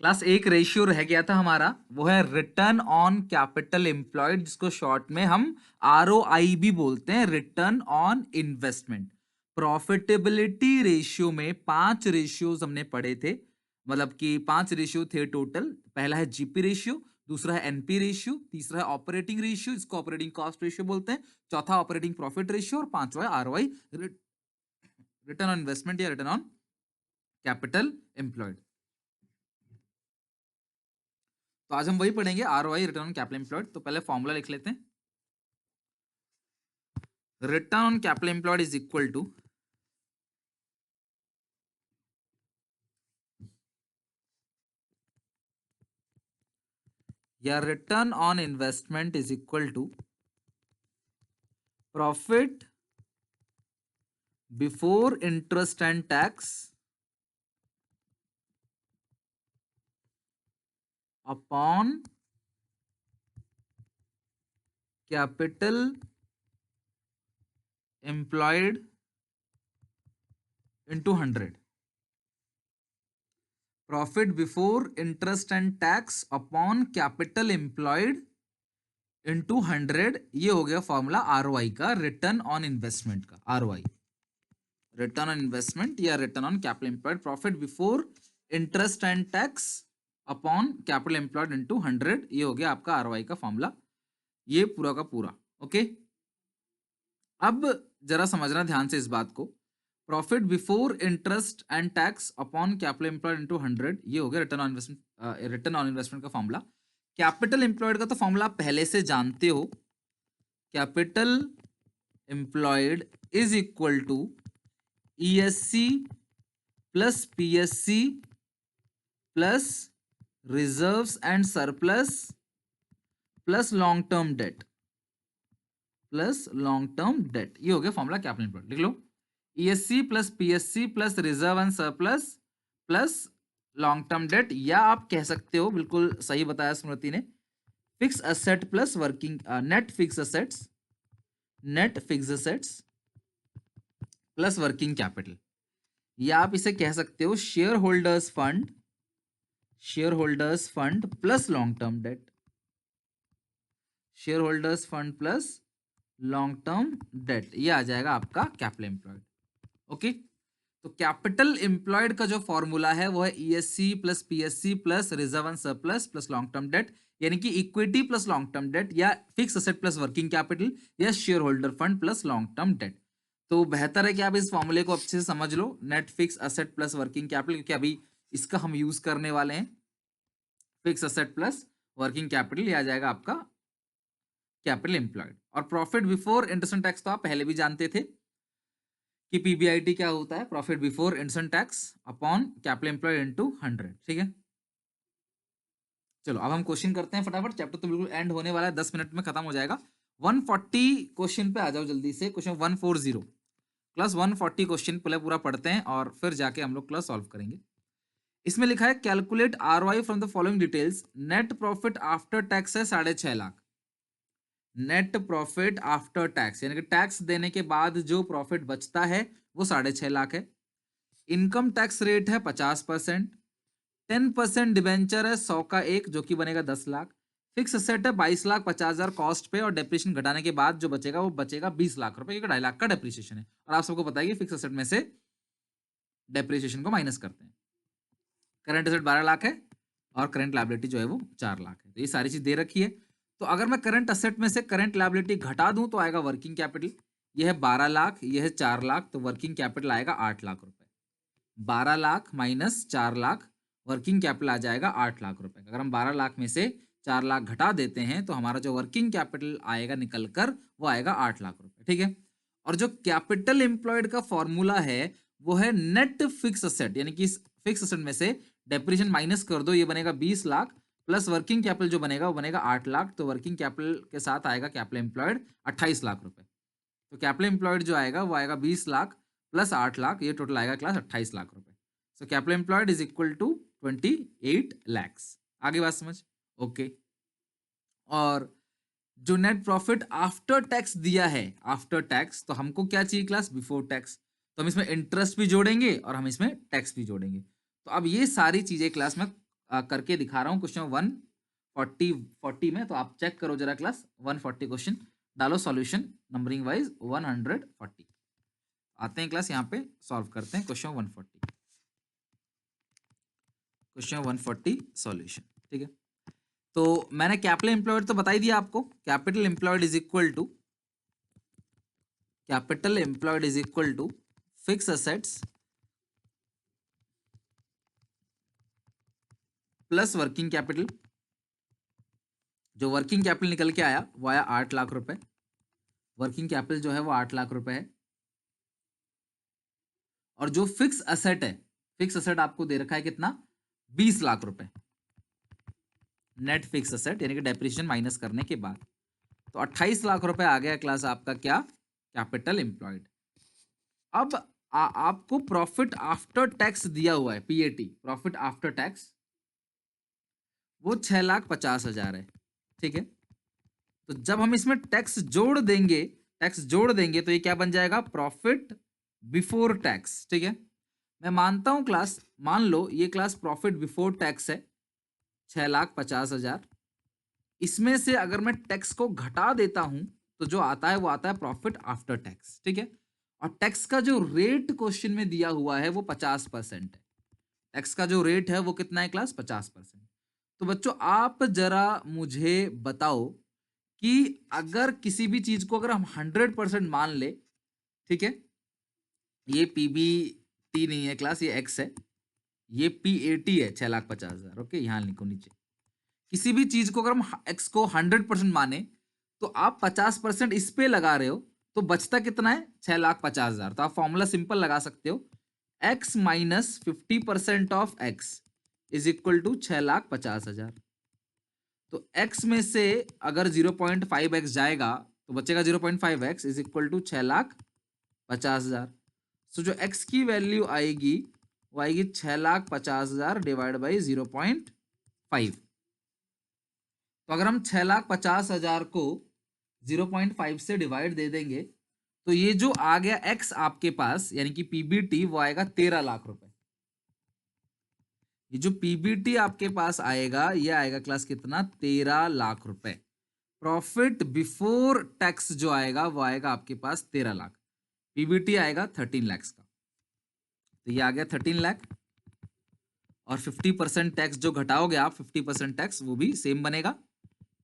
Class एक ratio रह गया था हमारा, वो है रिटर्न ऑन कैपिटल एम्प्लॉयड, जिसको शॉर्ट में हम ROI भी बोलते हैं, return on investment. Profitability ratio में 5 रेशियोज हमने पढ़े थे, मतलब कि 5 रेशियो थे टोटल। पहला है जीपी रेशियो, दूसरा है एनपी रेशियो, तीसरा है ऑपरेटिंग रेशियो, इसको ऑपरेटिंग कॉस्ट रेशियो बोलते हैं, चौथा ऑपरेटिंग प्रॉफिट रेशियो, और पांचवा है आरओआई, रिटर्न ऑन इन्वेस्टमेंट या रिटर्न ऑन कैपिटल एम्प्लॉयड। तो आज हम वही पढ़ेंगे, ROI, return on capital employed. तो पहले फॉर्मूला लिख लेते हैं। Return on capital employed is equal to या return on investment is equal to profit before interest and tax upon capital employed into 100। Profit before interest and tax upon capital employed into 100, ये हो गया formula ROI का, return on investment का। ROI, return on investment या return on capital employed, profit before interest and tax upon capital employed into 100, ये हो गया आपका ROI का फॉर्मूला, ये पूरा का पूरा। ओके, अब जरा समझना ध्यान से इस बात को। Profit before interest and tax upon capital employed into 100, ये हो गया return on investment, return on investment का फॉर्मूला। कैपिटल एम्प्लॉयड का तो फॉर्मूला पहले से जानते हो, capital employed is equal to ESC plus PSC plus reserves and surplus plus long term debt, plus long term debt, ये हो गया फॉर्मूला कैपिटल एम्प्लॉयड। लिख लो, ESC plus PSC plus reserve and surplus plus long term debt, या आप कह सकते हो, बिल्कुल सही बताया स्मृति ने, fix asset plus working net fix assets, net fix assets plus working capital, या आप इसे कह सकते हो share holders fund, shareholders fund plus long term date, share holders fund plus long term debt, ये आ जाएगा आपका कैपिटल एम्प्लॉयड। ओके, तो कैपिटल एम्प्लॉयड का जो फॉर्मूला है वो है ESC plus PSC plus reserve and surplus plus long term date, यानी कि equity plus long term debt, या fix asset plus working capital, या share holder fund plus long term debt. तो बेहतर है कि आप इस फॉर्मूले को अच्छे से समझ लो, net fix asset plus working capital, क्योंकि अभी इसका हम यूज करने वाले हैं। Fix asset plus working capital, ये आ जाएगा आपका कैपिटल एम्प्लॉयड। और profit before interest and tax तो आप पहले भी जानते थे कि PBIT क्या होता है, profit before interest and tax upon capital employed into 100। ठीक है, चलो अब हम क्वेश्चन करते हैं फटाफट, चैप्टर तो बिल्कुल एंड होने वाला है, 10 मिनट में खत्म हो जाएगा। 140 क्वेश्चन पे आ जाओ जल्दी से, क्वेश्चन 140 क्लास 140 क्वेश्चन पहले पूरा पढ़ते हैं और फिर जाके हम लोग क्लास सॉल्व करेंगे। इसमें लिखा है calculate ROI from the following details. Net profit after tax है 6.5 lakh, net profit after tax यानी कि टैक्स देने के बाद जो प्रॉफिट बचता है वो 6.5 लाख है। इनकम टैक्स रेट है 50%, 10% डिबेंचर है 100 का एक, जो कि बनेगा 10 लाख। फिक्स असेट है 22,50,000 कॉस्ट पे, और डेप्रिसिएशन घटाने के बाद जो बचेगा वो बचेगा 20 लाख रुपए, क्योंकि 2.5 लाख का डेप्रिसिएशन है, और आप सबको पता है कि फिक्स असेट में से डेप्रिसिएशन को माइनस करते हैं। करंट एसेट 12 लाख है और करंट लायबिलिटी जो है वो 4 लाख है। तो ये सारी चीज दे रखी है। तो अगर मैं करंट असेट में से करंट लायबिलिटी घटा दूं तो आएगा वर्किंग कैपिटल, ये है 12 लाख, ये है 4 लाख, तो वर्किंग कैपिटल आएगा 8 लाख रुपए। 12 lakh minus 4 lakh, working capital आ जाएगा 8 लाख रुपए। अगर हम 12 लाख में से 4 लाख घटा देते हैं तो हमारा जो वर्किंग कैपिटल आएगा निकल कर वो आएगा 8 लाख रुपए। ठीक है, और जो कैपिटल एम्प्लॉयड का फॉर्मूला है वो है नेट फिक्स असेट, यानी कि फिक्स असेट में से डेप्रिसिएशन माइनस कर दो, ये बनेगा 20 लाख, प्लस वर्किंग कैपिटल जो बनेगा वो बनेगा 8 लाख, तो वर्किंग कैपिटल के साथ आएगा कैपिटल एम्प्लॉयड 28 लाख रुपए। तो कैपिटल एम्प्लॉयड जो आएगा वो आएगा 20 लाख प्लस 8 लाख, ये टोटल आएगा क्लास 28 लाख रुपए। So capital employed is equal to 28 lakhs. आगे बात समझ? ओके, और जो नेट प्रॉफिट आफ्टर टैक्स दिया है, आफ्टर टैक्स, तो हमको क्या चाहिए क्लास? Before tax. तो हम इसमें इंटरेस्ट भी जोड़ेंगे और हम इसमें टैक्स भी जोड़ेंगे। तो अब ये सारी चीजें क्लास में करके दिखा रहा हूँ क्वेश्चन 140 में, तो आप चेक करो जरा क्लास 140 क्वेश्चन डालो सॉल्यूशन नंबरिंग वाइज 140। आते हैं क्लास यहाँ पे सॉल्व करते हैं क्वेश्चन 140। क्वेश्चन 140 सॉल्यूशन, ठीक है। तो मैंने कैपिटल एम्प्लॉयड तो बता ही दिया आपको। Capital employed is equal to fix assets plus working capital. जो वर्किंग कैपिटल निकल के आया वो आया 8 लाख रुपए। वर्किंग कैपिटल जो है वो 8 लाख रुपए है। और जो फिक्स असेट है, फिक्स असेट आपको दे रखा है कितना, 20 लाख रुपए नेट फिक्स असेट, यानी कि डेप्रिसिएशन माइनस करने के बाद। तो 28 लाख रुपए आ गया क्लास आपका क्या, कैपिटल एम्प्लॉयड। अब आपको प्रॉफिट आफ्टर टैक्स दिया हुआ है, पीएटी प्रॉफिट आफ्टर टैक्स, वो 6,50,000 है, ठीक है। तो जब हम इसमें टैक्स जोड़ देंगे तो ये क्या बन जाएगा, प्रॉफिट बिफोर टैक्स, ठीक है। मैं मानता हूं क्लास, मान लो ये क्लास प्रॉफिट बिफोर टैक्स है 6,50,000। इसमें से अगर मैं टैक्स को घटा देता हूं तो जो आता है वो आता है प्रॉफिट आफ्टर टैक्स, ठीक है। और टैक्स का जो रेट क्वेश्चन में दिया हुआ है वो 50% है। टैक्स का जो रेट है वो कितना है क्लास, 50%। तो बच्चों आप जरा मुझे बताओ कि अगर किसी भी चीज को अगर हम 100% मान ले, ठीक है, ये पीबीटी नहीं है क्लास, ये एक्स है, ये पीएटी है 6,50,000, ओके, यहां लिखो नीचे। किसी भी चीज को अगर हम एक्स को 100% माने तो आप 50% इस पे लगा रहे हो, तो बचता कितना है, 6,50,000। तो आप फॉर्मूला सिंपल लगा सकते हो, x minus 50% of x is equal to 6,50,000। तो x में से अगर 0.5x जाएगा तो बचेगा 0.5x इज इक्वल टू 6,50,000। सो जो x की वैल्यू आएगी वो आएगी 6,50,000 डिवाइड बाई 0.5। तो अगर हम 6,50,000 को 0.5 से डिवाइड दे देंगे तो ये जो आ गया x आपके पास, यानी कि पीबीटी, वो आएगा 13 लाख रुपए। ये जो पीबीटी आपके पास आएगा ये आएगा क्लास कितना, 13 लाख रुपए। प्रॉफिट बिफोर टैक्स जो आएगा वो आएगा आपके पास 13 लाख। पीबीटी आएगा 13 लाख का। तो ये आ गया 13 लाख। और 50% टैक्स जो घटाओगे आप, 50% टैक्स वो भी सेम बनेगा,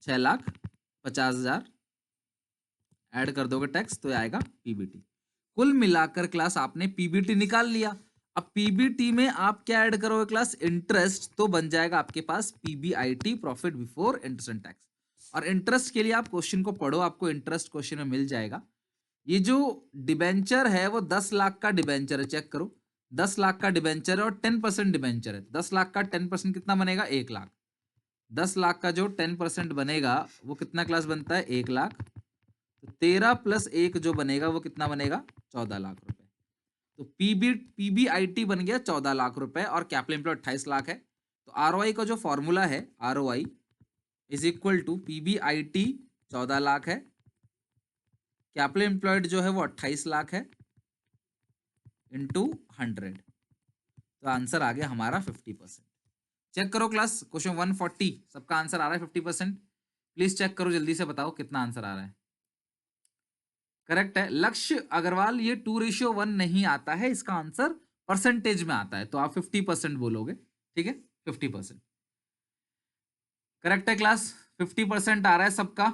6,50,000 ऐड कर दोगे टैक्स तो ये आएगा पीबीटी। कुल मिलाकर क्लास आपने पीबीटी निकाल लिया। अब पीबीटी में आप क्या ऐड करोगे क्लास, इंटरेस्ट, तो बन जाएगा आपके पास PBIT, profit before interest and tax. और इंटरेस्ट के लिए आप क्वेश्चन को पढ़ो, आपको इंटरेस्ट क्वेश्चन में मिल जाएगा। ये जो डिबेंचर है वो 10 लाख का डिबेंचर है, चेक करो, 10 लाख का डिबेंचर है और 10% डिबेंचर है। 10 लाख का 10% कितना बनेगा, 1 लाख। 10 लाख का जो 10% बनेगा वो कितना क्लास बनता है, 1 लाख। तो 13 प्लस 1 जो बनेगा वो कितना बनेगा, 14 लाख रुपए। तो पीबीआईटी बन गया 14 लाख रुपए और कैपिटल एम्प्लॉय 28 लाख है। तो आरओआई का जो फॉर्मूला है, ROI is equal to PBIT 14 lakh है, कैपिटल एम्प्लॉयड जो है वो 28 लाख है, इंटू 100। तो आंसर आ गया हमारा 50%। चेक करो क्लास, क्वेश्चन 140 सबका आंसर आ रहा है 50%। प्लीज चेक करो, जल्दी से बताओ कितना आंसर आ रहा है। करेक्ट है लक्ष्य अग्रवाल, ये 2:1 नहीं आता है, इसका आंसर परसेंटेज में आता है, तो आप 50% बोलोगे, ठीक है, 50%। करेक्ट है क्लास, 50% आ रहा है सबका,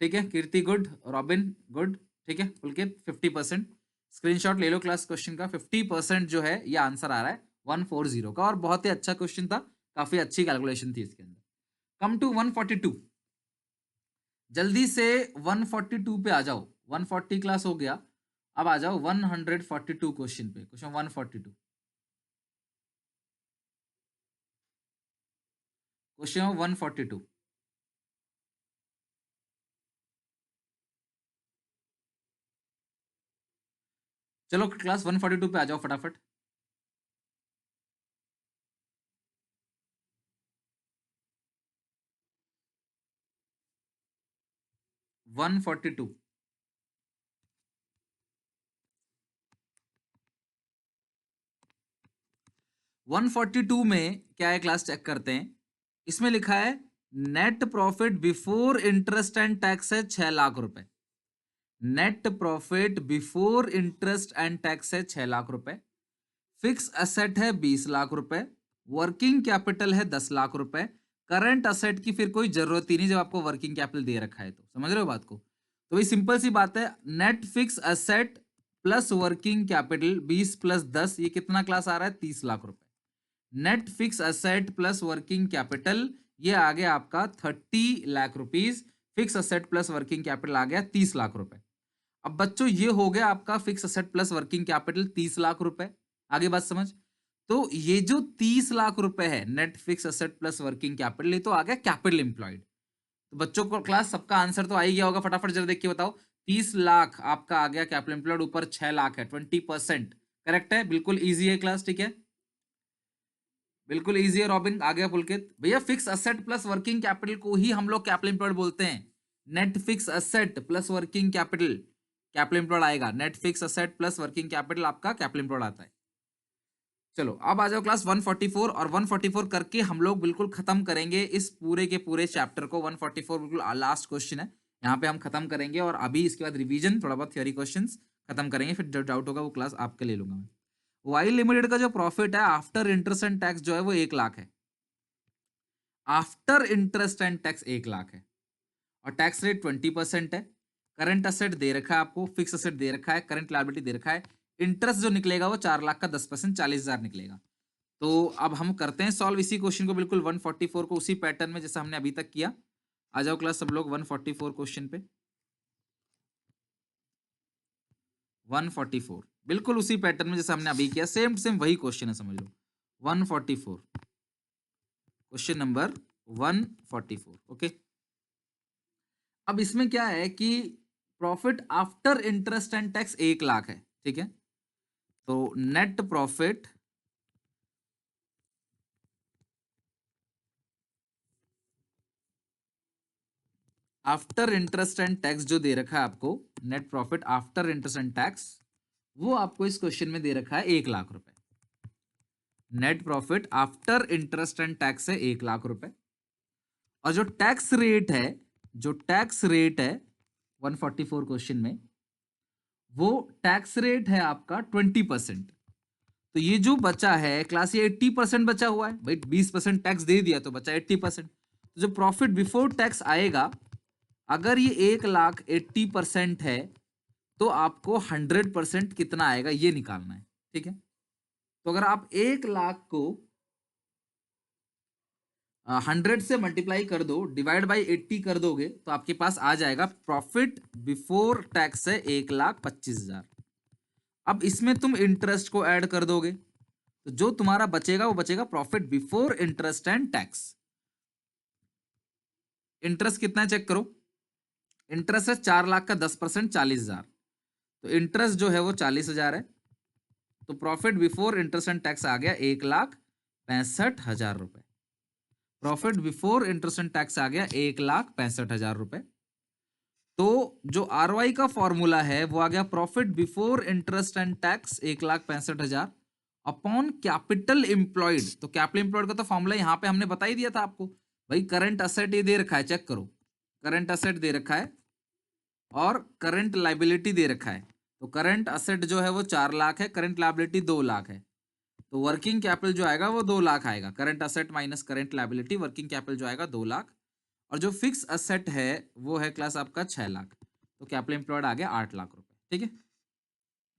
ठीक है। कीर्ति गुड, रॉबिन गुड, ठीक है। पुलकित 50%। स्क्रीनशॉट ले लो क्लास क्वेश्चन का, 50% जो है ये आंसर आ रहा है 140 का, और बहुत ही अच्छा क्वेश्चन था, काफी अच्छी कैलकुलेशन थी इसके अंदर। कम टू 142, जल्दी से 142 पे आ जाओ। 140 क्लास हो गया, अब आ जाओ 142 क्वेश्चन पे, क्वेश्चन 142। क्वेश्चन 142, चलो क्लास 142 पे आ जाओ फटाफट। 142, 142 में क्या है क्लास, चेक करते हैं। इसमें लिखा है net profit before interest and tax है 6 लाख रुपए। Net profit before interest and tax है 6 लाख रुपए। फिक्स असेट है 20 लाख रुपए। वर्किंग कैपिटल है 10 लाख रुपए। करंट असेट की फिर कोई जरूरत ही नहीं जब आपको वर्किंग कैपिटल दे रखा है, तो समझ रहे हो बात को। तो भाई सिंपल सी बात है, net fix asset plus working capital 20 plus 10 ये कितना क्लास आ रहा है 30 लाख रुपए। Net fix asset plus working capital ये आ गया आपका 30 lakh rupees. Fix asset plus working capital आ गया 30 लाख रुपए। अब बच्चों ये हो गया आपका fix asset plus working capital 30 lakh रुपए। आगे बात समझ। तो ये जो 30 लाख रुपए है net fix asset plus working capital, ये तो आ गया कैपिटल एम्प्लॉयड। तो बच्चों को क्लास सबका आंसर तो आ ही गया होगा, फटाफट जरा देख के बताओ। 30 लाख आपका आ गया कैपिटल एम्प्लॉयड, ऊपर 6 लाख है, 20% करेक्ट है। बिल्कुल ईजी है क्लास, ठीक है, बिल्कुल ईजी है। रॉबिन आ गया, पुलकित भैया fix asset plus working capital को ही हम लोग कैपिटल एम्प्लॉयड बोलते हैं। Net fix asset plus working capital capital employed आएगा। Net fix asset plus working capital आपका कैपिटल एम्प्लॉयड आता है। चलो अब आ जाओ क्लास 144, और 144 करके हम लोग बिल्कुल खत्म करेंगे इस पूरे के पूरे चैप्टर को। 144 बिल्कुल लास्ट क्वेश्चन है, यहाँ पे हम खत्म करेंगे, और अभी इसके बाद रिवीजन थोड़ा बहुत थ्योरी क्वेश्चंस खत्म करेंगे, फिर जो डाउट होगा वो क्लास आपके ले लूंगा मैं। वाई लिमिटेड का जो प्रॉफिट है आफ्टर इंटरेस्ट एंड टैक्स जो है वो 1 लाख है। After interest and tax 1 lakh है, और टैक्स रेट 20% है। करंट असेट दे रखा है आपको, फिक्स असेट दे रखा है, करंट लायबिलिटी दे रखा है। इंटरेस्ट जो निकलेगा वो 4 लाख का 10% 40,000 निकलेगा। तो अब हम करते हैं सॉल्व इसी क्वेश्चन को, बिल्कुल 144 को उसी पैटर्न में जैसा हमने अभी तक किया। आ जाओ क्लास सब लोग 144 क्वेश्चन पे। 144 बिल्कुल उसी पैटर्न में जैसा हमने अभी किया, सेम सेम वही क्वेश्चन है, समझ लो। 144 क्वेश्चन नंबर 144, ओके। अब इसमें क्या है कि profit after interest and tax 1 lakh है, ठीक है। तो net profit after interest and tax जो दे रखा है आपको, net profit after interest and tax, वो आपको इस क्वेश्चन में दे रखा है 1 लाख रुपए। Net profit after interest and tax है 1 लाख रुपए, और जो टैक्स रेट है, जो टैक्स रेट है 144 क्वेश्चन में, वो टैक्स रेट है आपका 20%। तो ये जो बचा है क्लास, ये 80% बचा हुआ है भाई, 20% टैक्स दे दिया तो बचा 80%। तो जो प्रॉफिट बिफोर टैक्स आएगा, अगर ये 1 लाख 80% है, तो आपको 100% कितना आएगा ये निकालना है, ठीक है। तो अगर आप 1 लाख को 100 से मल्टीप्लाई कर दो, डिवाइड बाई 80 कर दोगे, तो आपके पास आ जाएगा प्रॉफिट बिफोर टैक्स है 1,25,000। अब इसमें तुम इंटरेस्ट को ऐड कर दोगे, तो जो तुम्हारा बचेगा वो बचेगा profit before interest and tax. Interest कितना है चेक करो। इंटरेस्ट है 4 लाख का 10% 40,000, तो इंटरेस्ट जो है वो 40,000 है। तो profit before interest and tax आ गया 1,65,000 रुपए। Profit before interest and tax आ गया 1,65,000 रुपए। तो जो आरओआई का फॉर्मूला है वो आ गया profit before interest and tax 1,65,000 upon capital employed. तो कैपिटल एम्प्लॉयड का तो फॉर्मूला यहाँ पे हमने बता ही दिया था आपको भाई। करंट असेट ये दे रखा है, चेक करो, करंट असेट दे रखा है और करंट लाइबिलिटी दे रखा है। तो करंट असेट जो है वो 4 लाख है, करंट लाइबिलिटी 2 लाख है। तो वर्किंग कैपिटल जो आएगा वो 2 लाख आएगा। Current asset minus current liability, working capital जो आएगा 2 लाख, और जो फिक्स असेट है वो है क्लास आपका 6 लाख। तो कैपिटल एम्प्लॉयड आ गया 8 लाख रुपए, ठीक है।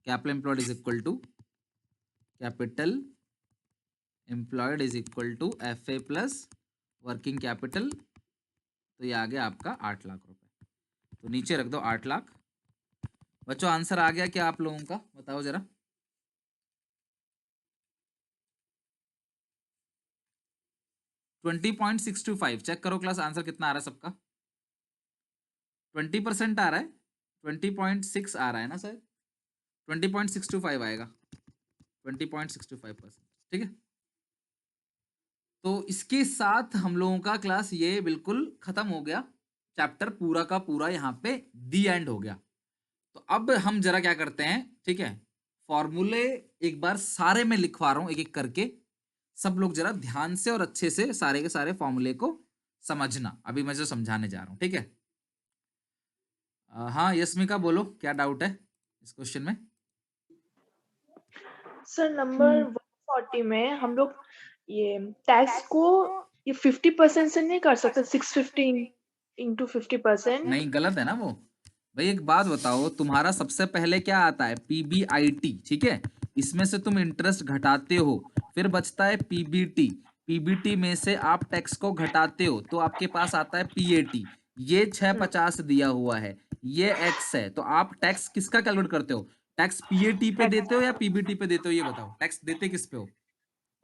Capital employed is equal to capital employed is equal to F A plus working capital. तो ये आ गया आपका 8 लाख रुपए। तो नीचे रख दो 8 लाख। बच्चों आंसर आ गया क्या आप लोगों का, बताओ जरा। $20.625 चेक करो क्लास, आंसर कितना आ रहा है सबका। 20% आ रहा है, 20.6 आ रहा है ना सर, 20.625 आएगा, 20.625%, ठीक है। तो इसके साथ हम लोगों का क्लास ये बिल्कुल खत्म हो गया, चैप्टर पूरा का पूरा यहाँ पे दी एंड हो गया। तो अब हम जरा क्या करते हैं, ठीक है, फॉर्मूले एक बार सारे में लिखवा रहा हूं एक एक करके, सब लोग जरा ध्यान से और अच्छे से सारे के सारे फॉर्मूले को समझना, अभी मैं जो समझाने जा रहा हूं, ठीक है। हाँ यस्मिका बोलो, क्या डाउट है इस क्वेश्चन में? सर नंबर 140 में हम लोग ये टैक्स को ये 50% से नहीं कर सकते, 650 इंटू 50%। नहीं, गलत है ना वो। भाई एक बात बताओ, तुम्हारा सबसे पहले क्या आता है? पीबीआईटी, ठीक है। इसमें से तुम इंटरेस्ट घटाते हो, फिर बचता है पीबीटी। पीबीटी में से आप टैक्स को घटाते हो तो आपके पास आता है पीएटी। ये 650 दिया हुआ है, ये एक्स है, तो आप टैक्स किसका कैलकुलेट करते हो? टैक्स पीएटी पे देते हो या पीबीटी पे देते हो? ये बताओ, टैक्स देते किस पे हो?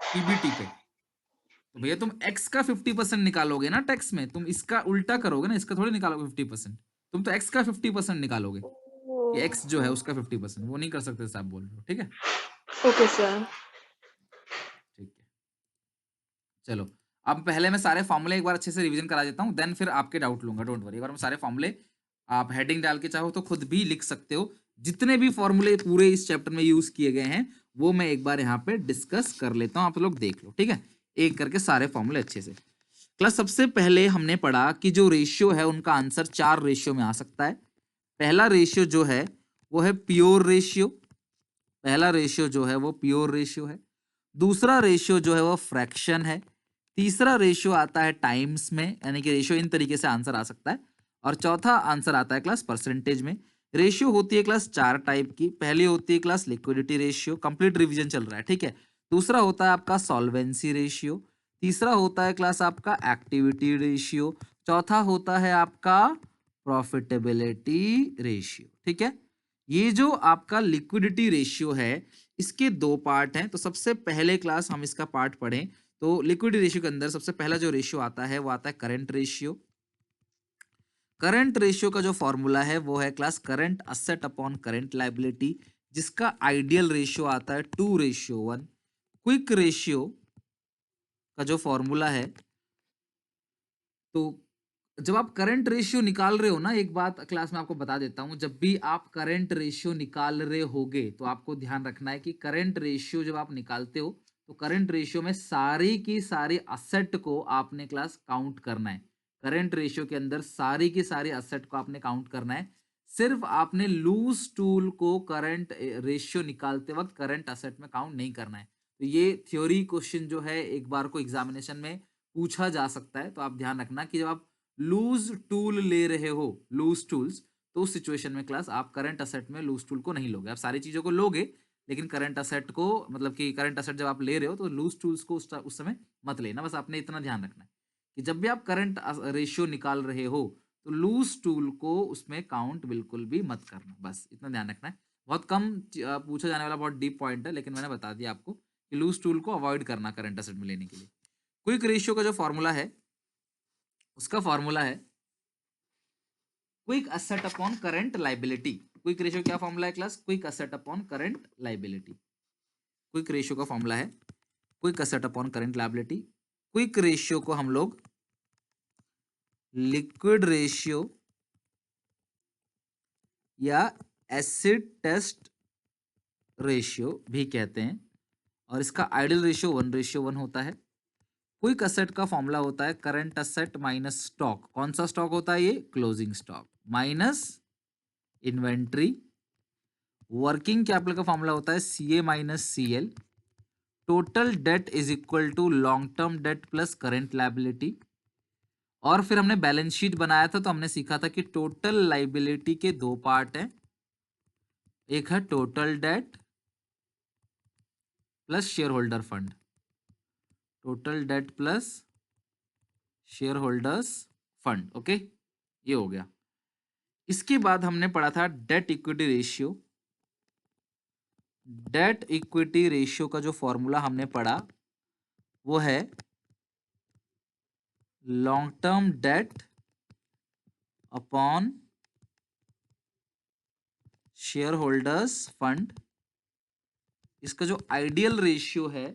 पीबीटी पे। तो भैया तुम एक्स का 50% निकालोगे ना टैक्स में, तुम इसका उल्टा करोगे ना, इसका थोड़ी निकालोगे 50%। तुम तो एक्स का 50% निकालोगे कि एक्स जो है उसका 50%, वो नहीं कर सकते साहब, बोल रहे हो, ठीक है। Okay sir. ठीक है, चलो। अब पहले मैं सारे फॉर्मूले एक बार अच्छे से रिवीजन करा देता हूँ, देन फिर आपके डाउट लूंगा, डोंट वरी। एक बार मैं सारे फॉर्मूले, आप हेडिंग डाल के चाहो तो खुद भी लिख सकते हो। जितने भी फॉर्मूले पूरे इस चैप्टर में यूज किए गए हैं वो मैं एक बार यहाँ पे डिस्कस कर लेता हूँ, आप लोग देख लो, ठीक है। एक करके सारे फॉर्मूले अच्छे से। क्लास सबसे पहले हमने पढ़ा कि जो रेशियो है उनका आंसर 4 रेशियो में आ सकता है। पहला रेशियो जो है वो है प्योर रेशियो, पहला रेशियो जो है वो प्योर रेशियो है। दूसरा रेशियो जो है वो फ्रैक्शन है। तीसरा रेशियो आता है टाइम्स में, यानी कि रेशियो इन तरीके से आंसर आ सकता है। और चौथा आंसर आता है क्लास परसेंटेज में। रेशियो होती है क्लास 4 टाइप की। पहली होती है class liquidity ratio, complete revision चल रहा है, ठीक है। दूसरा होता है आपका सॉल्वेंसी रेशियो। तीसरा होता है क्लास आपका एक्टिविटी रेशियो। चौथा होता है आपका प्रॉफिटेबिलिटी रेशियो, ठीक है। ये जो आपका लिक्विडिटी रेशियो है, इसके 2 पार्ट हैं। तो सबसे पहले क्लास हम इसका पार्ट पढ़ें तो लिक्विडिटी रेशियो के अंदर सबसे पहला जो रेशियो आता है वो आता है करंट रेशियो। करंट रेशियो का जो फॉर्मूला है वो है class current asset upon current liability, जिसका आइडियल रेशियो आता है 2:1। क्विक रेशियो का जो फॉर्मूला है, तो जब आप करंट रेशियो निकाल रहे हो ना, एक बात क्लास में आपको बता देता हूं, जब भी आप करंट रेशियो निकाल रहे होगे तो आपको ध्यान रखना है कि करंट रेशियो जब आप निकालते हो तो करंट रेशियो में सारी की सारी असेट को आपने क्लास काउंट करना है। करंट रेशियो के अंदर सारी की सारी असेट को आपने काउंट करना है। सिर्फ आपने लूज टूल को करंट रेशियो निकालते वक्त करंट असेट में काउंट नहीं करना है। तो ये थ्योरी क्वेश्चन जो है एक बार को एग्जामिनेशन में पूछा जा सकता है, तो आप ध्यान रखना कि जब आप लूज टूल ले रहे हो, लूज टूल्स, तो उस सिचुएशन में क्लास आप करंट असेट में लूज टूल को नहीं लोगे। आप सारी चीजों को लोगे लेकिन करंट असेट को, मतलब कि करंट असेट जब आप ले रहे हो तो लूज टूल्स को उस समय मत लेना। बस आपने इतना ध्यान रखना है कि जब भी आप करंट रेशियो निकाल रहे हो तो लूज टूल को उसमें काउंट बिल्कुल भी मत करना, बस इतना ध्यान रखना है। बहुत कम पूछा जाने वाला बहुत डीप पॉइंट है, लेकिन मैंने बता दिया आपको कि लूज टूल को अवॉइड करना करंट असेट में लेने के लिए। क्विक रेशियो का जो फॉर्मूला है उसका फॉर्मूला है quick asset upon current liability. Quick ratio क्या फॉर्मूला है class? Quick asset upon current liability. Quick ratio का फॉर्मूला है quick asset upon current liability. Quick ratio को हम लोग लिक्विड रेशियो या एसिड टेस्ट रेशियो भी कहते हैं, और इसका आइडियल रेशियो 1:1 होता है। क्विक असेट का फॉर्मूला होता है करंट असेट माइनस स्टॉक। कौन सा स्टॉक होता है ये? Closing stock minus inventory. Working capital का फॉर्मूला होता है C A minus C L. Total debt is equal to long term debt plus current liability. और फिर हमने बैलेंस शीट बनाया था तो हमने सीखा था कि टोटल लाइबिलिटी के 2 पार्ट हैं, एक है total debt plus share holder fund. Total debt plus shareholders fund, okay, ये हो गया। इसके बाद हमने पढ़ा था debt equity ratio. Debt equity ratio का जो फॉर्मूला हमने पढ़ा वो है long term debt upon shareholders fund. इसका जो आइडियल रेशियो है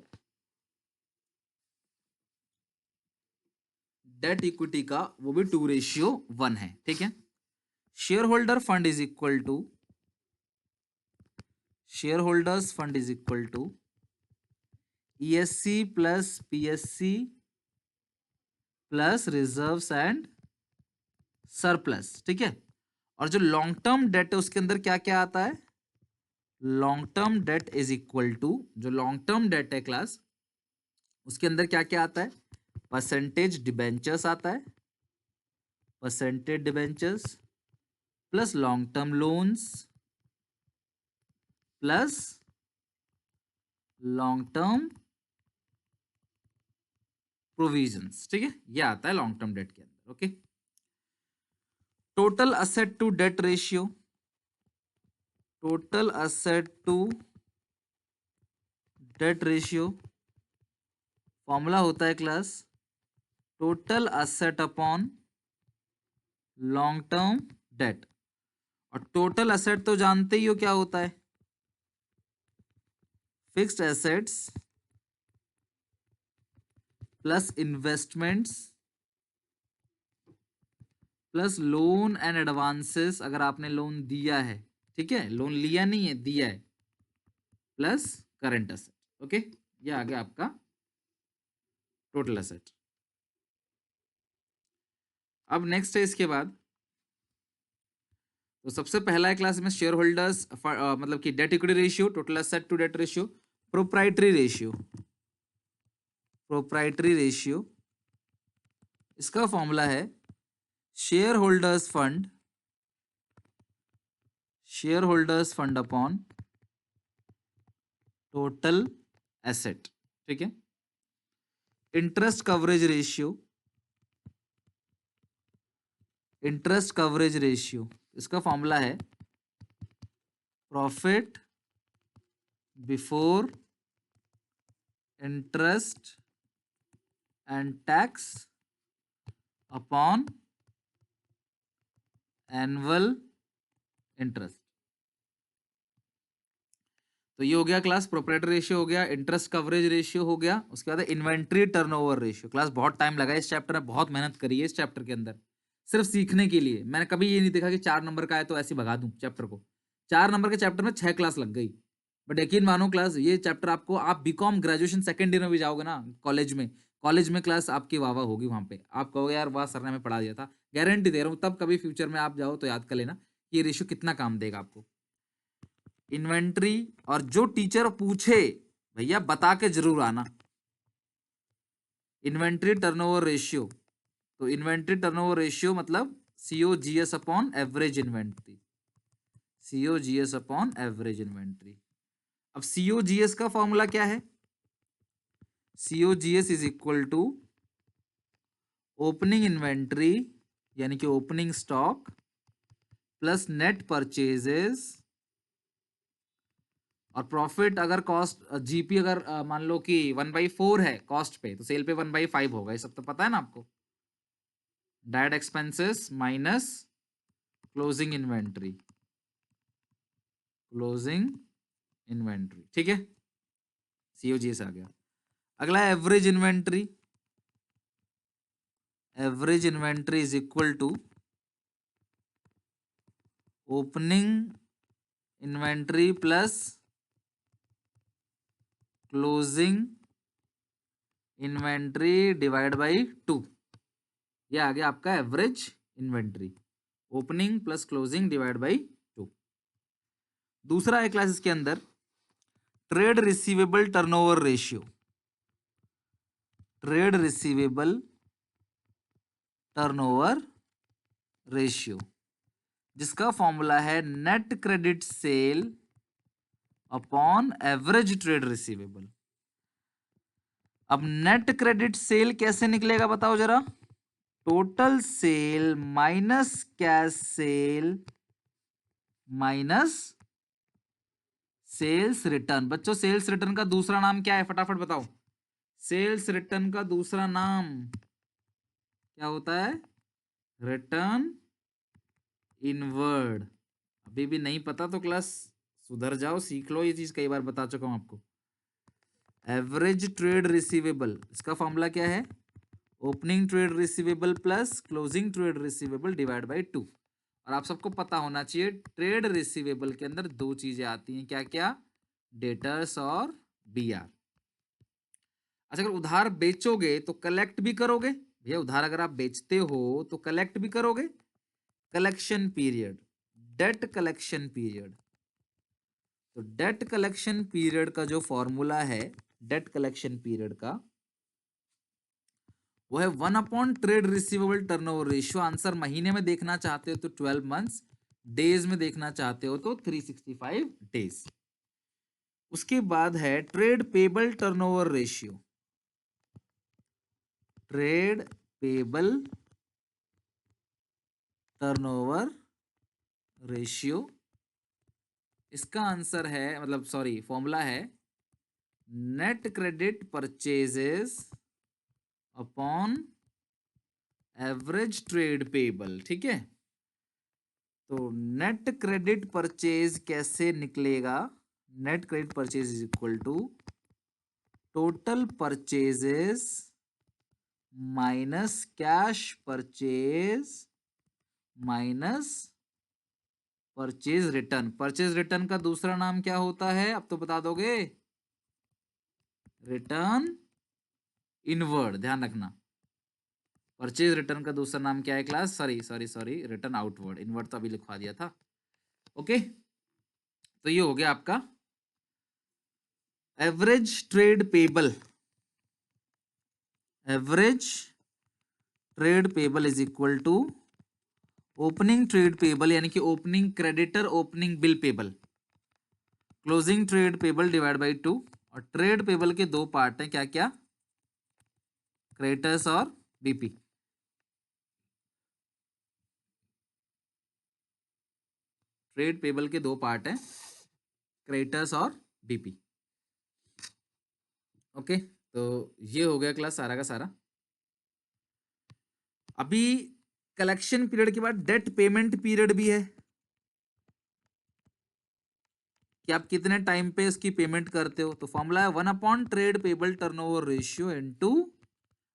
डेट इक्विटी का वो भी 2:1 है, ठीक है। Share holder fund is equal to shareholders fund is equal to ESC plus PSC plus reserves and surplus, ठीक है। और जो लॉन्ग टर्म डेट है उसके अंदर क्या क्या आता है, long term debt is equal to, जो लॉन्ग टर्म डेट है क्लास, उसके अंदर क्या क्या आता है, परसेंटेज डिबेंचर्स आता है, percentage debentures plus long term loans plus long term provisions, ठीक है, ये आता है लॉन्ग टर्म डेट के अंदर। Okay, total asset to debt ratio, total asset to debt ratio formula होता है class, total asset upon long term debt. और टोटल असेट तो जानते ही हो क्या होता है, fixed assets plus investments plus loan and advances, अगर आपने लोन दिया है, ठीक है, लोन लिया नहीं है, दिया है, प्लस करंट असेट। ओके, ये आ गया आपका टोटल असेट। अब नेक्स्ट है इसके बाद, तो सबसे पहला है क्लास में शेयर होल्डर्स मतलब कि debt equity ratio, total asset to debt ratio, proprietary ratio, proprietary ratio, इसका फॉर्मूला है shareholders fund, shareholders fund upon total asset, ठीक है। Interest coverage ratio, interest coverage ratio, इसका formula है profit before interest and tax upon annual interest. तो ये हो गया क्लास, प्रोप्राइटरी रेशियो हो गया, इंटरेस्ट कवरेज रेशियो हो गया, उसके बाद इन्वेंट्री टर्नओवर रेशियो। क्लास बहुत टाइम लगा इस चैप्टर में, बहुत मेहनत करी है इस चैप्टर के अंदर, सिर्फ सीखने के लिए। मैंने कभी ये नहीं देखा कि 4 नंबर का है तो ऐसे भगा दूं चैप्टर को। 4 नंबर के चैप्टर में 6 क्लास लग गई। बट यकीन मानो क्लास, ये चैप्टर आपको, आप बीकॉम ग्रेजुएशन सेकंड ईयर में भी जाओगे ना कॉलेज में क्लास आपकी वाह वाह होगी वहां पे, आप कहोगे यार वाह सर ने हमें पढ़ा दिया था। गारंटी दे रहा हूँ, तब कभी फ्यूचर में आप जाओ तो याद कर लेना कि ये रेशियो कितना काम देगा आपको। इन्वेंट्री, और जो टीचर पूछे भैया बता के जरूर आना, इन्वेंट्री टर्नओवर रेशियो, तो इन्वेंट्री टर्नओवर रेशियो मतलब COGS upon average inventory, COGS upon average inventory. अब सीओजीएस का फॉर्मूला क्या है, COGS is equal to opening inventory यानी कि opening stock plus net purchases, और प्रॉफिट अगर कॉस्ट जीपी अगर मान लो कि 1/4 है कॉस्ट पे, तो सेल पे 1/5 होगा, ये सब तो पता है ना आपको। Direct expenses minus closing inventory, closing inventory, ठीक है, सीओजीएस आ गया। अगला average inventory, average inventory is equal to opening inventory plus closing inventory divide by 2, ये आ गया आपका average inventory, opening plus closing divide by 2। दूसरा है क्लास इसके अंदर trade receivable turnover ratio, trade receivable turnover ratio, जिसका फॉर्मूला है net credit sale upon average trade receivable. अब नेट क्रेडिट सेल कैसे निकलेगा बताओ जरा, total sale minus cash sale minus sales return. बच्चों सेल्स रिटर्न का दूसरा नाम क्या है, फटाफट बताओ, सेल्स रिटर्न का दूसरा नाम क्या होता है, रिटर्न इनवर्ड। अभी भी नहीं पता तो क्लास सुधर जाओ, सीख लो, ये चीज कई बार बता चुका हूं आपको। एवरेज ट्रेड रिसीवेबल, इसका फॉर्मूला क्या है, opening trade receivable plus closing trade receivable divide by 2। और आप सबको पता होना चाहिए ट्रेड रिसीवेबल के अंदर 2 चीजें आती हैं, क्या क्या, डेटर्स और बीआर। अच्छा, अगर उधार बेचोगे तो कलेक्ट भी करोगे भैया, उधार अगर आप बेचते हो तो कलेक्ट भी करोगे। Collection period, debt collection period. तो डेट कलेक्शन पीरियड का जो फॉर्मूला है, डेट कलेक्शन पीरियड का, वो है 1 trade receivable turnover ratio. Answer महीने में देखना चाहते हो तो 12 मंथ्स, डेज में देखना चाहते हो तो 365 डेज। उसके बाद है trade payable turnover ratio. Trade payable turnover ratio, इसका आंसर है, मतलब सॉरी, फॉर्मूला है net credit purchases upon average trade payable. ठीक है, तो नेट क्रेडिट परचेज कैसे निकलेगा? Net credit purchase is equal to total purchases minus cash purchase minus purchase return. Purchase return का दूसरा नाम क्या होता है, अब तो बता दोगे? रिटर्न इनवर्ड, ध्यान रखना। परचेज रिटर्न का दूसरा नाम क्या है class? Sorry sorry sorry, return outward. Inward तो अभी लिखवा दिया था। ओके, तो ये हो गया आपका average trade payable. Average trade payable is equal to opening trade payable, यानी कि opening creditor opening bill payable, closing trade payable divide by 2। और ट्रेड पेबल के दो पार्ट हैं, क्या क्या? क्रेडिटर्स और बीपी। ट्रेड पेबल के दो पार्ट हैं, क्रेडिटर्स और बीपी। ओके, तो ये हो गया क्लास सारा का सारा। अभी कलेक्शन पीरियड के बाद डेट पेमेंट पीरियड भी है कि आप कितने टाइम पे इसकी पेमेंट करते हो। तो फॉर्मूला है 1 trade payable turnover ratio into,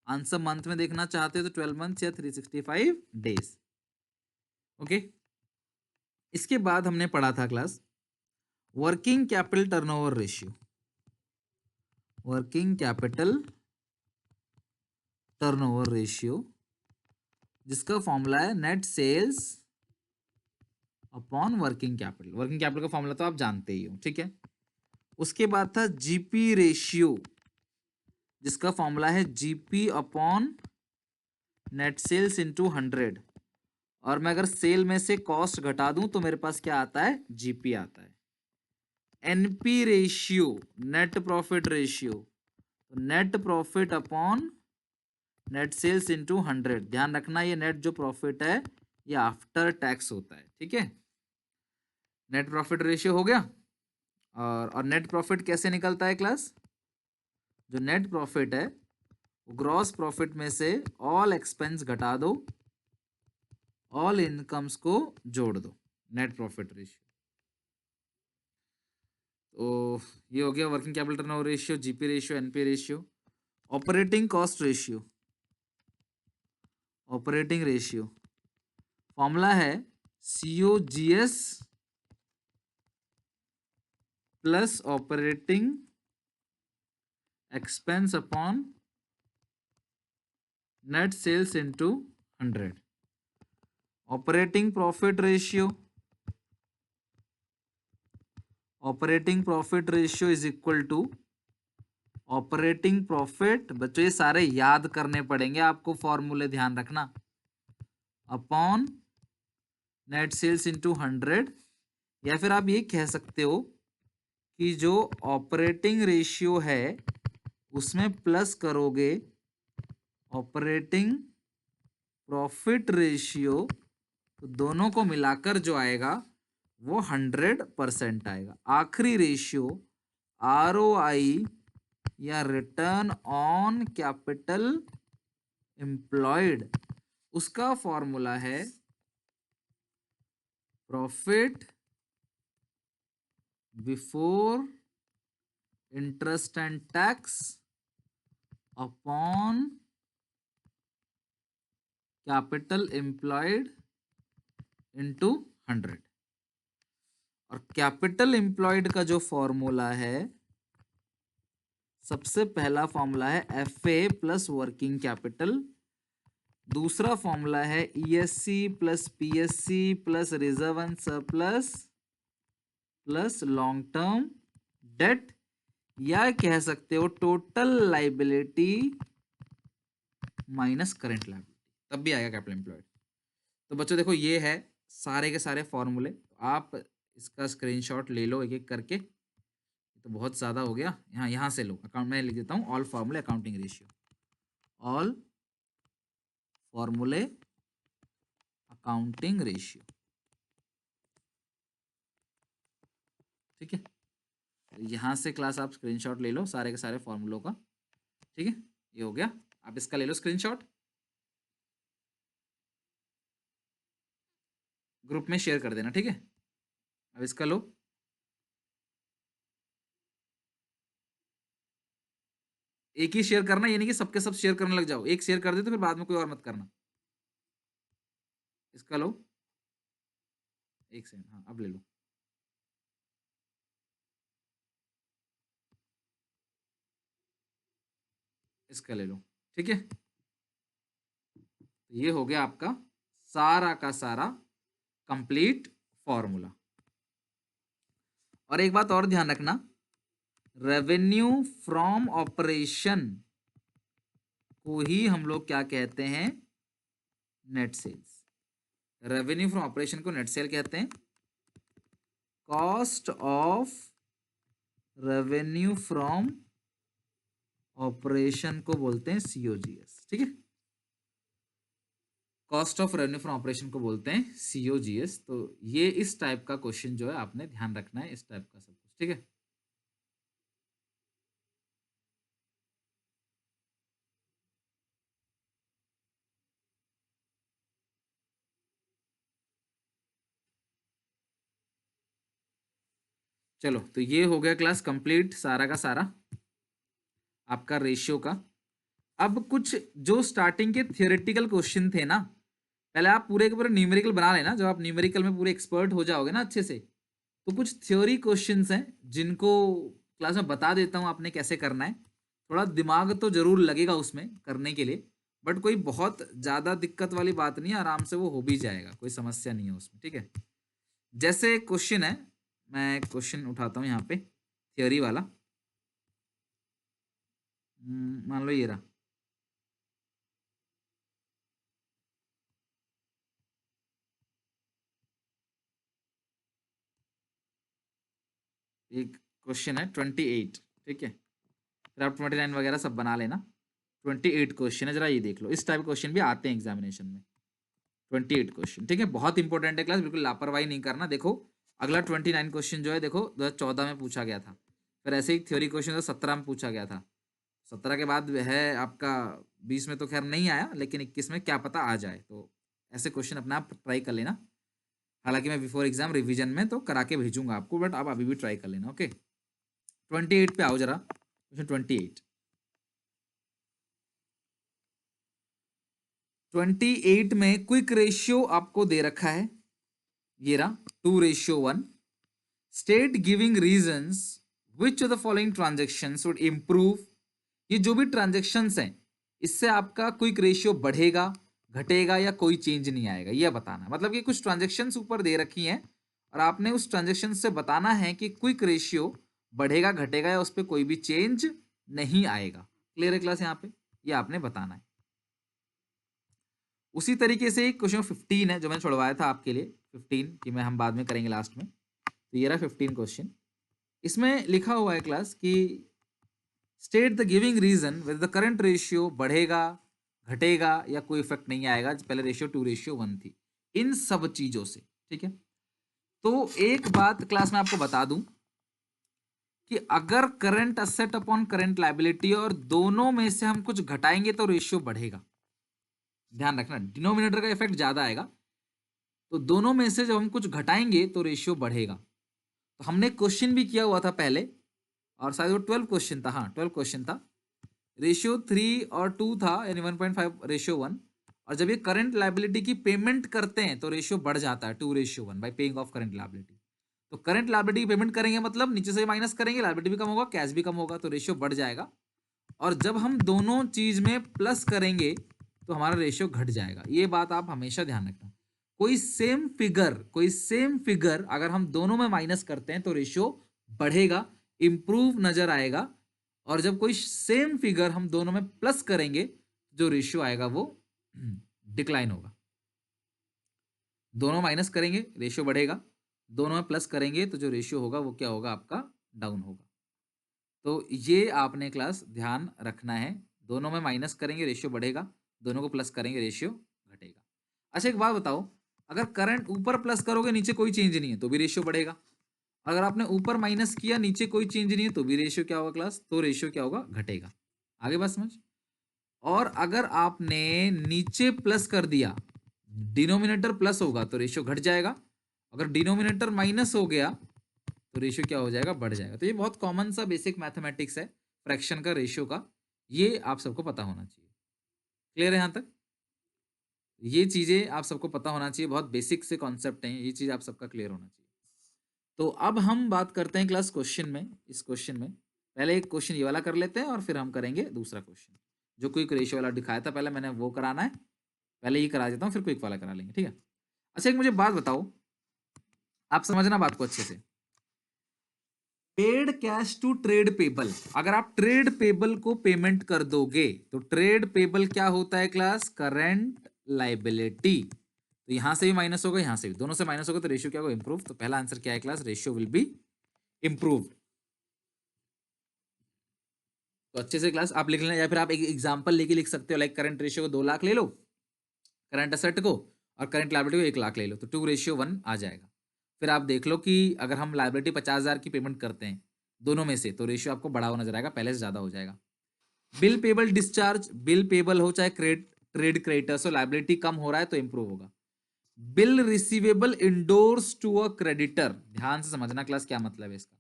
answer month में देखना चाहते हो तो 12 मंथ या 365 डेज। ओके, इसके बाद हमने पढ़ा था class working capital turnover ratio. Working capital turnover ratio, जिसका फॉर्मूला है net sales upon working capital. Working capital का फॉर्मूला तो आप जानते ही हो, ठीक है। उसके बाद था जीपी रेशियो, जिसका फॉर्मूला है GP upon net sales into 100। और मैं अगर सेल में से कॉस्ट घटा दूं तो मेरे पास क्या आता है? जीपी आता है। NP ratio, net profit ratio, net profit upon net sales into 100। ध्यान रखना, ये नेट जो प्रॉफिट है ये आफ्टर टैक्स होता है, ठीक है। नेट प्रॉफिट रेशियो हो गया। और नेट प्रॉफिट कैसे निकलता है क्लास? जो नेट प्रॉफिट है वो ग्रॉस प्रॉफिट में से ऑल एक्सपेंस घटा दो, ऑल इनकम्स को जोड़ दो, नेट प्रॉफिट रेशियो। तो ये हो गया working capital turnover ratio, GP ratio, NP ratio. Operating cost ratio, operating ratio formula है COGS plus operating expense upon net sales into 100। Operating profit ratio, operating profit ratio is equal to operating profit, बच्चों ये सारे याद करने पड़ेंगे आपको, फॉर्मूले ध्यान रखना, अपॉन नेट सेल्स इंटू 100। या फिर आप ये कह सकते हो कि जो ऑपरेटिंग रेशियो है उसमें प्लस करोगे ऑपरेटिंग प्रॉफिट रेशियो, तो दोनों को मिलाकर जो आएगा वो 100% आएगा। आखिरी रेशियो आरओआई या रिटर्न ऑन कैपिटल एम्प्लॉयड, उसका फॉर्मूला है profit before interest and tax upon capital employed into 100। और कैपिटल एम्प्लॉयड का जो फॉर्मूला है सबसे पहला फॉर्मूला है FA प्लस वर्किंग कैपिटल, दूसरा फॉर्मूला है ESC plus PSC plus reserve and surplus plus long term debt, या कह सकते हो total liability minus current liability, तब भी आएगा कैपिटल एम्प्लॉयड। तो बच्चों देखो ये है सारे के सारे फॉर्मूले, आप इसका स्क्रीनशॉट ले लो एक एक करके, तो बहुत ज़्यादा हो गया, यहाँ से लो अकाउंट, मैं लिख देता हूँ ऑल फॉर्मूले अकाउंटिंग रेशियो, ऑल फॉर्मूले अकाउंटिंग रेशियो, ठीक है। यहाँ से क्लास आप स्क्रीनशॉट ले लो सारे के सारे फॉर्मूलों का, ठीक है, ये हो गया, आप इसका ले लो स्क्रीनशॉट, ग्रुप में शेयर कर देना, ठीक है। अब इसका लो, एक ही शेयर करना, ये नहीं कि सबके सब शेयर करने लग जाओ, एक शेयर कर दे तो फिर बाद में कोई और मत करना। इसका लो, एक सेकंड, हाँ अब ले लो, इसका ले लो, ठीक है। ये हो गया आपका सारा का सारा कंप्लीट फॉर्मूला। और एक बात और ध्यान रखना, रेवेन्यू फ्रॉम ऑपरेशन को ही हम लोग क्या कहते हैं, net sales. Revenue from operation को नेट सेल कहते हैं, cost of revenue from operation को बोलते हैं COGS, ठीक है। Cost of revenue from operation को बोलते हैं COGS। तो ये इस टाइप का क्वेश्चन जो है आपने ध्यान रखना है, इस टाइप का सब कुछ, ठीक है। चलो तो ये हो गया क्लास कंप्लीट सारा का सारा आपका रेशियो का। अब कुछ जो स्टार्टिंग के थियोरेटिकल क्वेश्चन थे ना, पहले आप पूरे के पूरे न्यूमेरिकल बना लेना, जब आप न्यूमेरिकल में पूरे एक्सपर्ट हो जाओगे ना अच्छे से, तो कुछ थ्योरी क्वेश्चंस हैं जिनको क्लास में बता देता हूँ आपने कैसे करना है। थोड़ा दिमाग तो जरूर लगेगा उसमें करने के लिए, बट कोई बहुत ज़्यादा दिक्कत वाली बात नहीं है, आराम से वो हो भी जाएगा, कोई समस्या नहीं है उसमें, ठीक है। जैसे क्वेश्चन है, मैं क्वेश्चन उठाता हूँ यहाँ पे थियोरी वाला, मान लो ये रहा, एक क्वेश्चन है 28, ठीक है, फिर आप 29 वगैरह सब बना लेना। 28 क्वेश्चन है, जरा ये देख लो, इस टाइप क्वेश्चन भी आते हैं एग्जामिनेशन में। 28 क्वेश्चन, ठीक है, बहुत इंपॉर्टेंट है क्लास, बिल्कुल लापरवाही नहीं करना। देखो अगला 29 क्वेश्चन जो है, देखो 2014 में पूछा गया था, फिर ऐसे ही थ्योरी क्वेश्चन 17 में पूछा गया था, 17 के बाद है आपका 20 में तो खैर नहीं आया, लेकिन 21 में क्या पता आ जाए। तो ऐसे क्वेश्चन अपना आप ट्राई कर लेना, हालांकि मैं बिफोर एग्जाम रिवीजन में तो करा के भेजूंगा आपको, बट आप अभी भी ट्राई कर लेना, ओके। 28 पे आओ जरा, क्वेश्चन 28 में क्विक रेशियो आपको दे रखा है, ये रहा 2:1। State giving reasons which of the following transactions would improve. ये जो भी ट्रांजेक्शन्स हैं, इससे आपका क्विक रेशियो बढ़ेगा, घटेगा, या कोई चेंज नहीं आएगा, यह बताना। मतलब कि कुछ ट्रांजेक्शन्स ऊपर दे रखी हैं और आपने उस ट्रांजेक्शन से बताना है कि क्विक रेशियो बढ़ेगा, घटेगा, या उस पर कोई भी चेंज नहीं आएगा। क्लियर है क्लास यहाँ पे, ये आपने बताना है। उसी तरीके से क्वेश्चन 15 है जो मैंने छुड़वाया था आपके लिए, 15 कि मैं हम बाद में करेंगे लास्ट में। तो ये रहा 15 क्वेश्चन, इसमें लिखा हुआ है क्लास कि state the giving reason with the current ratio बढ़ेगा, घटेगा, या कोई इफेक्ट नहीं आएगा। पहले रेशियो 2:1 थी, इन सब चीजों से, ठीक है। तो एक बात क्लास में आपको बता दूं कि अगर current asset upon current liability और दोनों में से हम कुछ घटाएंगे तो रेशियो बढ़ेगा। ध्यान रखना, डिनोमिनेटर का इफेक्ट ज्यादा आएगा, तो दोनों में से जब हम कुछ घटाएंगे तो रेशियो बढ़ेगा। तो हमने क्वेश्चन भी किया हुआ था पहले, और शायद वो 12 क्वेश्चन था, हाँ 12 क्वेश्चन था, रेशियो 3 और 2 था, यानी 1.5:1। और जब ये करंट लायबिलिटी की पेमेंट करते हैं तो रेशियो बढ़ जाता है 2:1 bye paying off current liability. तो करंट लायबिलिटी की पेमेंट करेंगे मतलब नीचे से माइनस करेंगे, लायबिलिटी भी कम होगा, कैश भी कम होगा, तो रेशियो बढ़ जाएगा। और जब हम दोनों चीज में प्लस करेंगे तो हमारा रेशियो घट जाएगा। ये बात आप हमेशा ध्यान रखना। कोई सेम फिगर अगर हम दोनों में माइनस करते हैं तो रेशियो बढ़ेगा, इंप्रूव नजर आएगा। और जब कोई सेम फिगर हम दोनों में प्लस करेंगे, जो रेशियो आएगा वो डिक्लाइन होगा। दोनों माइनस करेंगे रेशियो बढ़ेगा, दोनों में प्लस करेंगे तो जो रेशियो होगा वो क्या होगा, आपका डाउन होगा। तो ये आपने क्लास ध्यान रखना है। दोनों में माइनस करेंगे रेशियो बढ़ेगा, दोनों को प्लस करेंगे रेशियो घटेगा। अच्छा एक बात बताओ, अगर करंट ऊपर प्लस करोगे नीचे कोई चेंज नहीं है तो भी रेशियो बढ़ेगा, अगर आपने ऊपर माइनस किया नीचे कोई चेंज नहीं है तो भी रेशियो क्या होगा क्लास, तो रेशियो क्या होगा, घटेगा। आगे बात समझ। और अगर आपने नीचे प्लस कर दिया, डिनोमिनेटर प्लस होगा तो रेशियो घट जाएगा, अगर डिनोमिनेटर माइनस हो गया तो रेशियो क्या हो जाएगा, बढ़ जाएगा। तो ये बहुत कॉमन सा बेसिक मैथमेटिक्स है फ्रैक्शन का, रेशियो का, ये आप सबको पता होना चाहिए। क्लियर है यहां तक? ये चीजें आप सबको पता होना चाहिए, बहुत बेसिक से कॉन्सेप्ट हैं, ये चीज आप सबका क्लियर होना चाहिए। तो अब हम बात करते हैं क्लास क्वेश्चन में। इस क्वेश्चन में पहले एक क्वेश्चन ये वाला कर लेते हैं और फिर हम करेंगे दूसरा क्वेश्चन। जो क्विक रेशियो वाला दिखाया था पहले मैंने वो कराना है, पहले ये करा देता हूँ फिर क्विक वाला करा लेंगे, ठीक है। अच्छा एक मुझे बात बताओ, आप समझना बात को अच्छे से। Paid cash to trade payable, अगर आप ट्रेड पेबल को पेमेंट कर दोगे तो ट्रेड पेबल क्या होता है क्लास, करंट लाइबिलिटी। तो यहां से भी माइनस होगा, यहां से भी, दोनों से माइनस होगा तो रेशियो क्या होगा, इंप्रूव। तो पहला आंसर क्या है class, ratio will be improve. तो अच्छे से क्लास आप लिख लेना, या फिर आप एक एग्जांपल लेके लिख सकते हो, लाइक करंट रेशियो को 2 लाख ले लो, करंट असेट को, और करंट लायबिलिटी को 1 लाख ले लो, तो 2:1 आ जाएगा। फिर आप देख लो कि अगर हम लायबिलिटी 50,000 की पेमेंट करते हैं दोनों में से तो रेशियो आपको बढ़ा हुआ नजर आएगा, पहले से ज्यादा हो जाएगा। Bill payable discharge, bill payable हो चाहे ट्रेड क्रेडिटर्स हो, लायबिलिटी कम हो रहा है तो इंप्रूव होगा। Bill receivable endorse to a creditor, ध्यान से समझना क्लास क्या मतलब है इसका।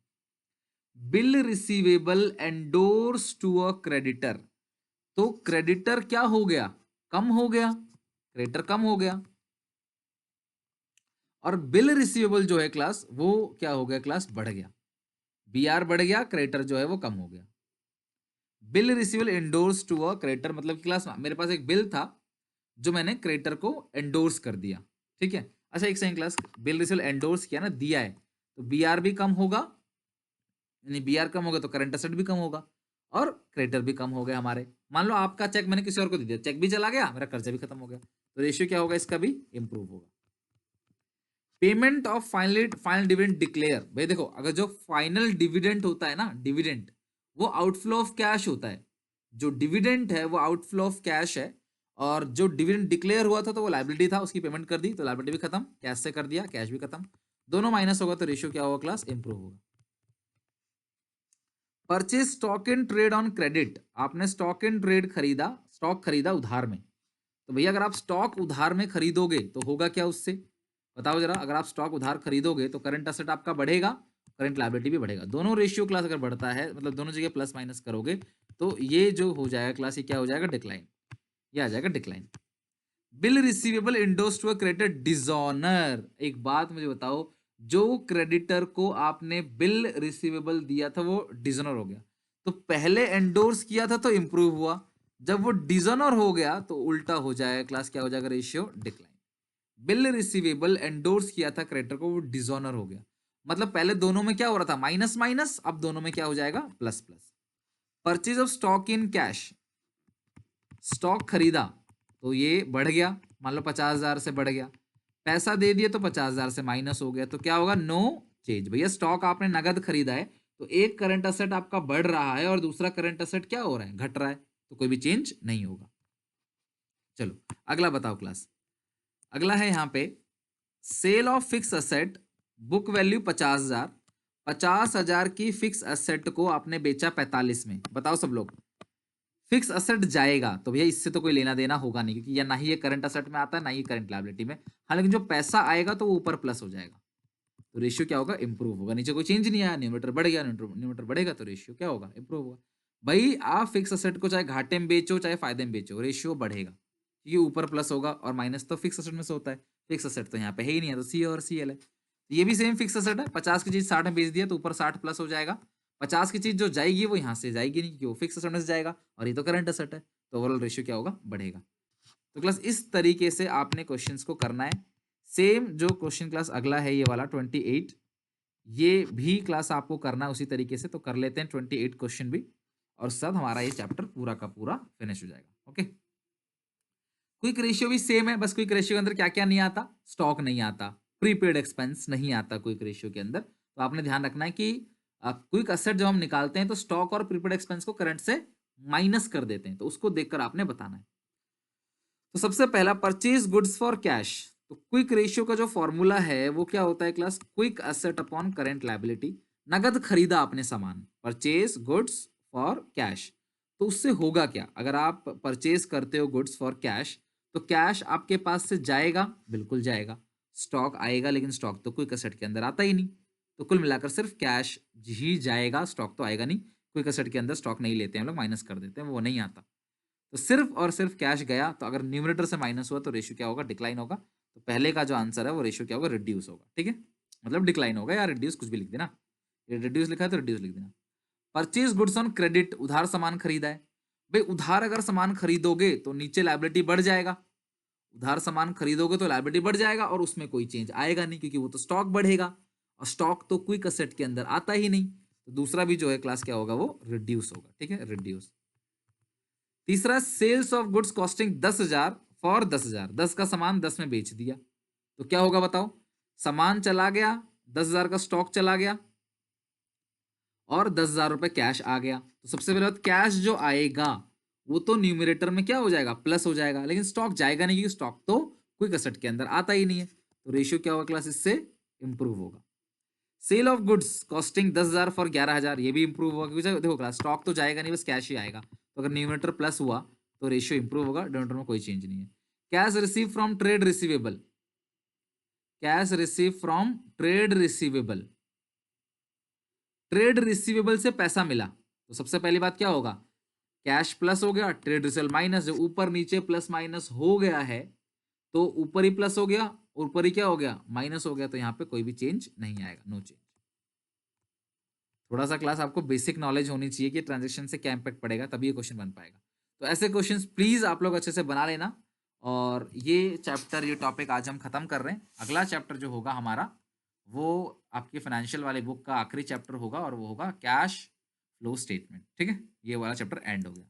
Bill receivable endorse to a creditor, तो क्रेडिटर क्या हो गया, कम हो गया, क्रेडिटर कम हो गया। और बिल रिसीवेबल जो है क्लास वो क्या हो गया क्लास, बढ़ गया। बीआर बढ़ गया, क्रेडिटर जो है वो कम हो गया। Bill receivable endorse to a creditor मतलब कि क्लास मेरे पास एक बिल था जो मैंने क्रेडिटर को एंडोर्स कर दिया, ठीक है। अच्छा एक second class, bill receivable endorse किया ना, दिया है, तो बीआर भी कम होगा, यानी बीआर कम होगा तो करंट असेट भी कम होगा और क्रेडिटर भी कम हो गए हमारे। मान लो आपका चेक मैंने किसी और को दे दिया, चेक भी चला गया, मेरा कर्जा भी खत्म हो गया, तो रेशियो क्या होगा इसका भी इंप्रूव होगा। Payment of final dividend declare, भाई देखो अगर जो फाइनल डिविडेंड होता है ना, डिविडेंड वो आउटफ्लो ऑफ कैश होता है, जो डिविडेंड है वो आउटफ्लो ऑफ कैश है, और जो डिविडेंड डिक्लेयर हुआ था तो वो लायबिलिटी था, उसकी पेमेंट कर दी तो लायबिलिटी भी खत्म, कैश से कर दिया कैश भी खत्म, दोनों माइनस होगा तो रेशियो क्या होगा क्लास, इंप्रूव होगा। Purchase stock in trade on credit, आपने स्टॉक इन ट्रेड खरीदा, स्टॉक खरीदा उधार में, तो भैया अगर आप स्टॉक उधार में खरीदोगे तो होगा क्या उससे, बताओ जरा। अगर आप स्टॉक उधार खरीदोगे तो करंट असेट आपका बढ़ेगा, करंट लायबिलिटी भी बढ़ेगा, दोनों रेशियो क्लास अगर बढ़ता है मतलब दोनों जगह प्लस माइनस करोगे तो ये जो हो जाएगा क्लास, ये क्या हो जाएगा, डिक्लाइन, ये आ जाएगा decline. Bill receivable endorse to a creditor dishonour, एक बात मुझे बताओ, जो क्रेडिटर को आपने बिल रिसीवेबल दिया था वो डिसऑनर हो गया, तो पहले एंडोर्स किया था तो इंप्रूव हुआ, जब वो डिसऑनर हो गया तो उल्टा हो जाएगा क्लास, क्या हो जाएगा, ratio decline. Bill receivable endorse किया था क्रेडिटर को, वो डिसऑनर हो गया, मतलब पहले दोनों में क्या हो रहा था, माइनस माइनस, अब दोनों में क्या हो जाएगा, plus plus. Purchase of stock in cash, stock खरीदा तो ये बढ़ गया, मान लो 50,000 से बढ़ गया, पैसा दे दिए तो 50,000 से माइनस हो गया, तो क्या होगा, नो चेंज। भैया स्टॉक आपने नगद खरीदा है तो एक करंट असेट आपका बढ़ रहा है और दूसरा करंट असेट क्या हो रहा है, घट रहा है, तो कोई भी चेंज नहीं होगा। चलो अगला बताओ क्लास, अगला है यहाँ पे sale of fix asset, book value 50,000, 50,000 की फिक्स असेट को आपने बेचा 45 में, बताओ सब लोग। फिक्स असेट जाएगा तो भैया इससे तो कोई लेना देना होगा नहीं, क्योंकि या ना ही ये करंट असेट में आता है ना ही करंट लायबिलिटी में, हाँ लेकिन जो पैसा आएगा तो वो ऊपर प्लस हो जाएगा, तो रेशियो क्या होगा, इंप्रूव होगा। नीचे कोई चेंज नहीं आया, न्यूमरेटर बढ़ गया, न्यूमरेटर बढ़ेगा तो रेशियो क्या होगा, इंप्रूव होगा। भाई आप फिक्स असेट को चाहे घाटे में बेचो चाहे फायदे में बेचो, रेशियो बढ़ेगा, क्योंकि ऊपर प्लस होगा और माइनस तो फिक्स असेट में से होता है, फिक्स असेट तो यहाँ पे है ही नहीं है, तो सी और सी एल है, ये भी सेम फिक्स एसेट है, 50 की चीज 60 में बेच दिया तो ऊपर 60 प्लस हो जाएगा, 50 की चीज जो जाएगी वो यहाँ से जाएगी नहीं क्योंकि वो फिक्स एसेट में से जाएगा, और ये तो करंट एसेट है, तो ओवरऑल रेशियो क्या होगा, बढ़ेगा। तो क्लास इस तरीके से आपने क्वेश्चंस को करना है। सेम जो क्वेश्चन क्लास अगला है ये वाला 28, ये भी क्लास आपको करना है उसी तरीके से, तो कर लेते हैं 28 क्वेश्चन भी, और सब हमारा ये चैप्टर पूरा का पूरा फिनिश हो जाएगा। ओके, क्विक रेशियो भी सेम है, बस क्विक रेशियो के अंदर क्या क्या नहीं आता, स्टॉक नहीं आता, प्रीपेड एक्सपेंस नहीं आता क्विक रेशियो के अंदर। तो आपने ध्यान रखना है कि क्विक असेट जब हम निकालते हैं तो स्टॉक और प्रीपेड एक्सपेंस को करंट से माइनस कर देते हैं, तो उसको देखकर आपने बताना है। तो सबसे पहला परचेज गुड्स फॉर कैश, तो क्विक रेशियो का जो फॉर्मूला है वो क्या होता है class, quick asset upon current liability. नगद खरीदा आपने सामान, परचेज गुड्स फॉर कैश, तो उससे होगा क्या, अगर आप परचेज करते हो गुड्स फॉर कैश तो कैश आपके पास से जाएगा, बिल्कुल जाएगा, स्टॉक आएगा, लेकिन स्टॉक तो क्विक असेट के अंदर आता ही नहीं, तो कुल मिलाकर सिर्फ कैश ही जाएगा, स्टॉक तो आएगा नहीं। क्विक असेट के अंदर स्टॉक नहीं लेते हैं हम लोग, माइनस कर देते हैं, वो नहीं आता। तो सिर्फ और सिर्फ कैश गया, तो अगर न्यूमरेटर से माइनस हुआ तो रेशियो क्या होगा, डिक्लाइन होगा। तो पहले का जो आंसर है वो रेशियो क्या होगा, रिड्यूस होगा। ठीक है, मतलब डिक्लाइन होगा या रिड्यूस, कुछ भी लिख देना, ये रिड्यूस लिखा है तो रिड्यूस लिख देना। परचेज गुड्स ऑन क्रेडिट, उधार सामान खरीदा है, भाई उधार अगर सामान खरीदोगे तो नीचे लायबिलिटी बढ़ जाएगा, उधार सामान खरीदोगे तो लायबिलिटी बढ़ जाएगा, और उसमें कोई चेंज आएगा नहीं क्योंकि वो तो स्टॉक बढ़ेगा, और स्टॉक तो क्विक असेट के अंदर आता ही नहीं, तो दूसरा भी जो है क्लास क्या होगा, वो रिड्यूस होगा। ठीक है, रिड्यूस। तीसरा, sales of goods costing 10,000 for 10,000, 10 का सामान 10 में बेच दिया, तो क्या होगा बताओ, सामान चला गया, 10,000 का स्टॉक चला गया, और 10,000 रुपए कैश आ गया। तो सबसे पहले बात, कैश जो आएगा वो तो न्यूमरेटर में क्या हो जाएगा, प्लस हो जाएगा, लेकिन स्टॉक जाएगा नहीं क्योंकि स्टॉक तो क्विक असेट के अंदर आता ही नहीं है, तो रेशियो क्या होगा क्लास, इससे इंप्रूव होगा। Sale of goods costing 10,000 for 11,000, ये भी इंप्रूव होगा क्योंकि देखो क्लास स्टॉक तो जाएगा नहीं, बस कैश ही आएगा, तो अगर न्यूमरेटर प्लस हुआ तो रेशियो इंप्रूव होगा, डिनोमिनेटर में कोई चेंज नहीं है। Cash receive from trade receivable, cash receive from trade receivable, trade receivable से पैसा मिला, तो सबसे पहली बात क्या होगा, कैश प्लस हो गया, ट्रेड रिसीवेबल माइनस, जो ऊपर नीचे प्लस माइनस हो गया है तो ऊपर ही प्लस हो गया, ऊपर ही क्या हो गया, माइनस हो गया, तो यहाँ पे कोई भी चेंज नहीं आएगा, नो चेंज। थोड़ा सा क्लास आपको बेसिक नॉलेज होनी चाहिए कि ट्रांजेक्शन से क्या इंपैक्ट पड़ेगा, तभी ये क्वेश्चन बन पाएगा। तो ऐसे क्वेश्चंस प्लीज आप लोग अच्छे से बना लेना। और ये चैप्टर, ये टॉपिक आज हम खत्म कर रहे हैं। अगला चैप्टर जो होगा हमारा वो आपके फाइनेंशियल वाले बुक का आखिरी चैप्टर होगा, और वो होगा कैश फ्लो स्टेटमेंट। ठीक है, ये वाला चैप्टर एंड हो गया।